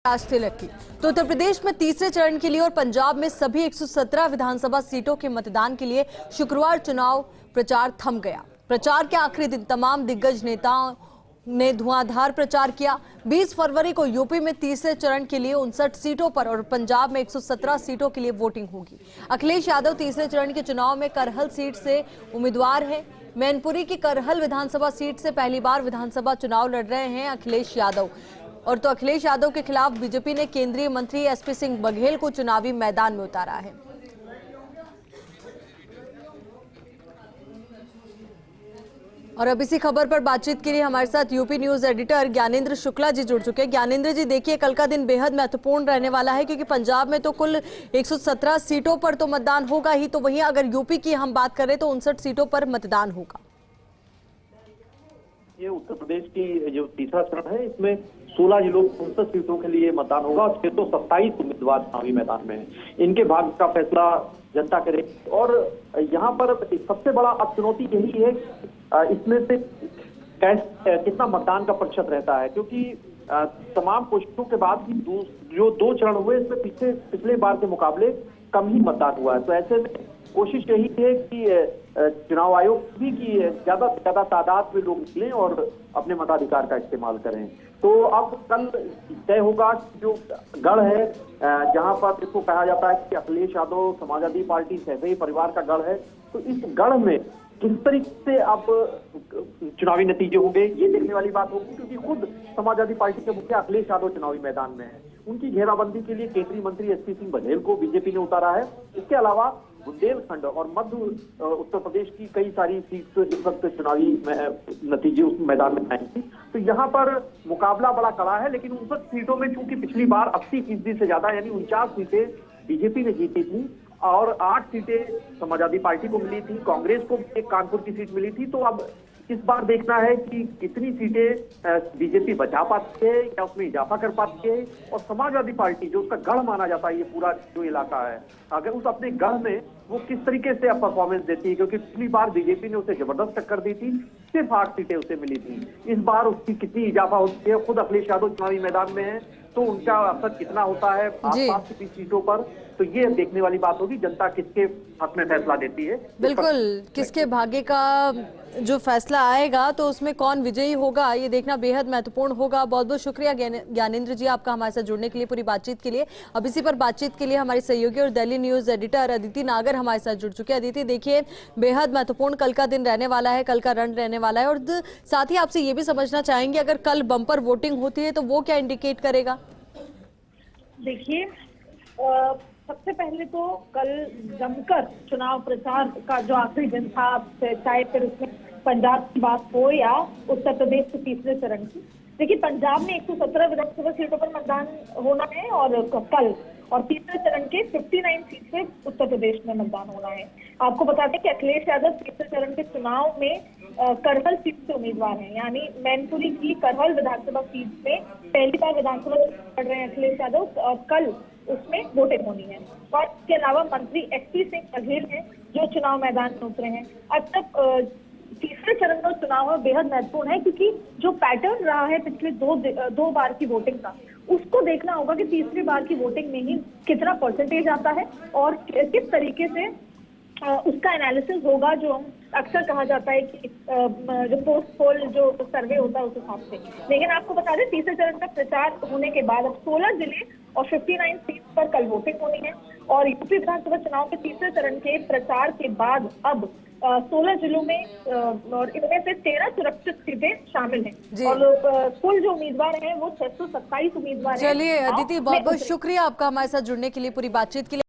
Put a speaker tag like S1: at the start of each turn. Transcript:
S1: आज तिलक की तो उत्तर प्रदेश में तीसरे चरण के लिए और पंजाब में सभी 117 विधानसभा सीटों के मतदान के लिए शुक्रवार चुनाव प्रचार थम गया। प्रचार के आखिरी दिन तमाम दिग्गज नेताओं ने धुआंधार प्रचार किया। 20 फरवरी को यूपी में तीसरे चरण के लिए 59 सीटों पर और पंजाब में 117 सीटों के लिए वोटिंग होगी। अखिलेश यादव तीसरे चरण के चुनाव में करहल सीट से उम्मीदवार हैं। मैनपुरी की करहल विधानसभा सीट से पहली बार विधानसभा चुनाव लड़ रहे हैं अखिलेश यादव। और तो अखिलेश यादव के खिलाफ बीजेपी ने केंद्रीय मंत्री एसपी सिंह बघेल को चुनावी मैदान में उतारा है। और अब इसी खबर पर बातचीत के लिए हमारे साथ UP news editor Gyanendra Shukla ji जुड़ चुके हैं। ज्ञानेंद्र जी, देखिए, कल का दिन बेहद महत्वपूर्ण रहने वाला है क्योंकि पंजाब में तो कुल 117 सीटों पर तो मतदान होगा ही, तो वहीं अगर यूपी की हम बात करें तो 59 सीटों पर मतदान होगा।
S2: ये उत्तर प्रदेश की जो तीसरा चरण है, इसमें 16 जिलों 59 सीटों के लिए मतदान होगा और 627 उम्मीदवार चुनावी मैदान में हैं। इनके भाग्य का फैसला जनता करेगी। और यहाँ पर सबसे बड़ा अब चुनौती यही है इसमें से कितना मतदान का प्रतिशत रहता है, क्योंकि तमाम कोशिशों के बाद भी जो दो चरण हुए इसमें पिछले बार के मुकाबले कम ही मतदान हुआ है। तो ऐसे में कोशिश यही है कि चुनाव आयोग भी की ज्यादा से ज्यादा तादाद में लोग निकलें और अपने मताधिकार का इस्तेमाल करें। तो अब कल तय होगा जो गढ़ है, जहां पर इसको कहा जाता है कि अखिलेश यादव समाजवादी पार्टी सहदेई परिवार का गढ़ है, तो इस गढ़ में किस तरीके से अब चुनावी नतीजे होंगे ये देखने वाली बात होगी, क्योंकि खुद समाजवादी पार्टी के मुखिया अखिलेश यादव चुनावी मैदान में है। उनकी घेराबंदी के लिए केंद्रीय मंत्री एसपी सिंह बघेल को बीजेपी ने उतारा है। इसके अलावा बुंदेलखंड और मध्य उत्तर प्रदेश की कई सारी सीट इस वक्त चुनावी नतीजे उस मैदान में आएंगी। तो यहाँ पर मुकाबला बड़ा कड़ा है, लेकिन 59 सीटों में चूंकि पिछली बार 80% से ज्यादा यानी 49 सीटें बीजेपी ने जीती थी और 8 सीटें समाजवादी पार्टी को मिली थी, कांग्रेस को एक कानपुर की सीट मिली थी। तो अब इस बार देखना है कि कितनी सीटें बीजेपी बचा पाती है या उसमें इजाफा कर पाती है। और समाजवादी पार्टी जो उसका गढ़ माना जाता है, ये पूरा जो इलाका है, अगर उस अपने गढ़ में वो किस तरीके से अब परफॉर्मेंस देती है, क्योंकि पिछली बार बीजेपी ने उसे जबरदस्त टक्कर दी थी, सिर्फ 8 सीटें उसे मिली थी। इस बार उसकी कितनी इजाफा होती है, खुद अखिलेश यादव चुनावी मैदान में है, तो उनका असर कितना होता है आसपास की सीटों पर, तो ये देखने वाली बात होगी जनता किसके हक में फैसला देती है।
S1: बिल्कुल, किसके भाग्य का जो फैसला आएगा तो उसमें कौन विजयी होगा ये देखना बेहद महत्वपूर्ण होगा। बहुत बहुत शुक्रिया ज्ञानेंद्र जी आपका हमारे साथ जुड़ने के लिए, पूरी बातचीत के लिए। अब इसी पर बातचीत के लिए हमारी सहयोगी और दिल्ली न्यूज एडिटर अदिति नागर हमारे साथ जुड़ चुके हैं। अदिति, देखिए, बेहद महत्वपूर्ण कल का दिन रहने वाला है, कल का रण रहने वाला है, और साथ ही आपसे ये भी समझना चाहेंगे अगर कल बम्पर वोटिंग होती है तो वो क्या इंडिकेट करेगा?
S3: देखिए, सबसे पहले तो कल जमकर चुनाव प्रचार का जो आखिरी दिन था, चाहे फिर उसमें पंजाब की बात हो या उत्तर प्रदेश के तीसरे चरण की। देखिए, पंजाब में 117 विधानसभा सीटों पर मतदान होना है और कल, और तीसरे चरण के 59 सीट से उत्तर प्रदेश में मतदान होना है। आपको बता दें कि अखिलेश यादव तीसरे चरण के चुनाव में करहल सीट से उम्मीदवार हैं, यानी मैनपुरी की करहल विधानसभा सीट में पहली बार विधानसभा लड़ रहे हैं अखिलेश यादव, और कल उसमें वोटिंग होनी है। और इसके अलावा मंत्री एसपी सिंह बघेल हैं जो चुनाव मैदान में उतरे हैं। अब तक तीसरे चरण का चुनाव बेहद महत्वपूर्ण है, क्योंकि जो पैटर्न रहा है पिछले दो बार की वोटिंग का, उसको देखना होगा कि तीसरी बार की वोटिंग में ही कितना परसेंटेज आता है और किस तरीके से उसका एनालिसिस होगा, जो अक्सर कहा जाता है कि जो पोस्ट पोल जो सर्वे होता है उस हिसाब से। लेकिन आपको बता दें, तीसरे चरण का प्रचार होने के बाद अब 16 जिले और 59 सीट पर कल वोटिंग होनी है। और यूपी विधानसभा चुनाव के तीसरे चरण के प्रचार के बाद अब 16 जिलों में और इनमें से 13 सुरक्षित सीटें शामिल हैं और कुल जो उम्मीदवार हैं वो 627 उम्मीदवार हैं।
S1: चलिए अदिति, बहुत बहुत शुक्रिया आपका हमारे साथ जुड़ने के लिए, पूरी बातचीत के लिए।